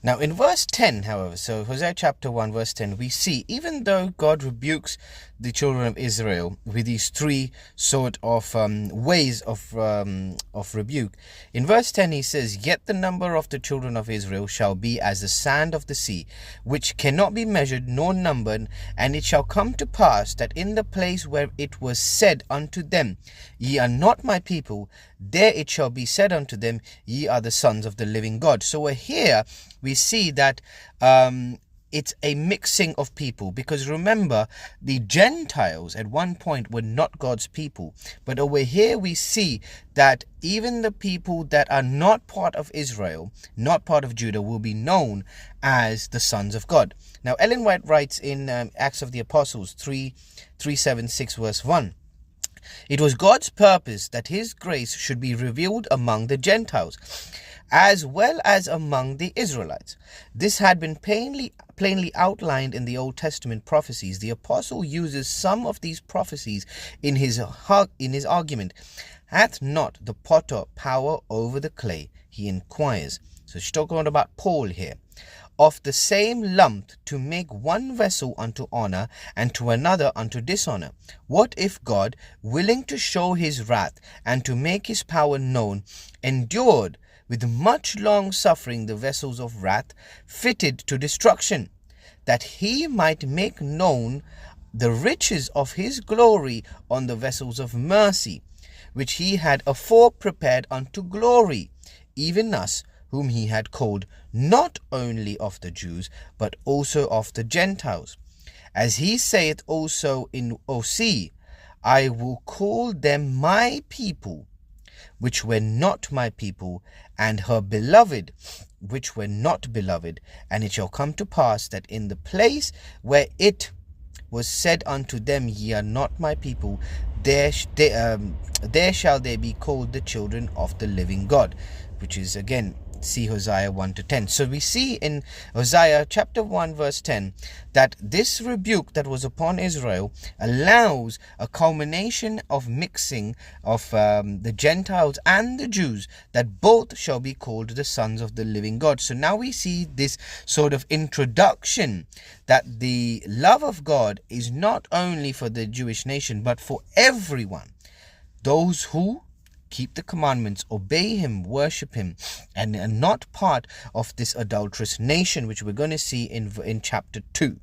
Now, in verse 10, however, so Hosea chapter 1, verse 10, we see, even though God rebukes the children of Israel with these three sort of ways of rebuke, in verse 10 he says, "Yet the number of the children of Israel shall be as the sand of the sea, which cannot be measured nor numbered. And it shall come to pass that in the place where it was said unto them, Ye are not my people, there it shall be said unto them, Ye are the sons of the living God." So here we see that it's a mixing of people, because remember, the Gentiles at one point were not God's people, but over here we see that even the people that are not part of Israel, not part of Judah, will be known as the sons of God. Now, Ellen White writes in Acts of the Apostles 3:6 verse 1, "It was God's purpose that his grace should be revealed among the Gentiles, as well as among the Israelites. This had been plainly outlined in the Old Testament prophecies." The apostle uses some of these prophecies in his argument. "Hath not the potter power over the clay?" he inquires. So she's talking about Paul here. "Of the same lump to make one vessel unto honor, and to another unto dishonor. What if God, willing to show his wrath, and to make his power known, endured with much long suffering the vessels of wrath fitted to destruction, that he might make known the riches of his glory on the vessels of mercy, which he had afore prepared unto glory, even us, whom he had called, not only of the Jews, but also of the Gentiles. As he saith also in Osee, I will call them my people, which were not my people, and her beloved, which were not beloved. And it shall come to pass that in the place where it was said unto them, Ye are not my people, there shall they be called the children of the living God," which is again, see Hosea 1-10. So we see in Hosea chapter 1 verse 10 that this rebuke that was upon Israel allows a culmination of mixing of the Gentiles and the Jews, that both shall be called the sons of the living God. So now we see this sort of introduction that the love of God is not only for the Jewish nation, but for everyone. Those who keep the commandments, obey him, worship him, and are not part of this adulterous nation, which we're going to see in chapter 2.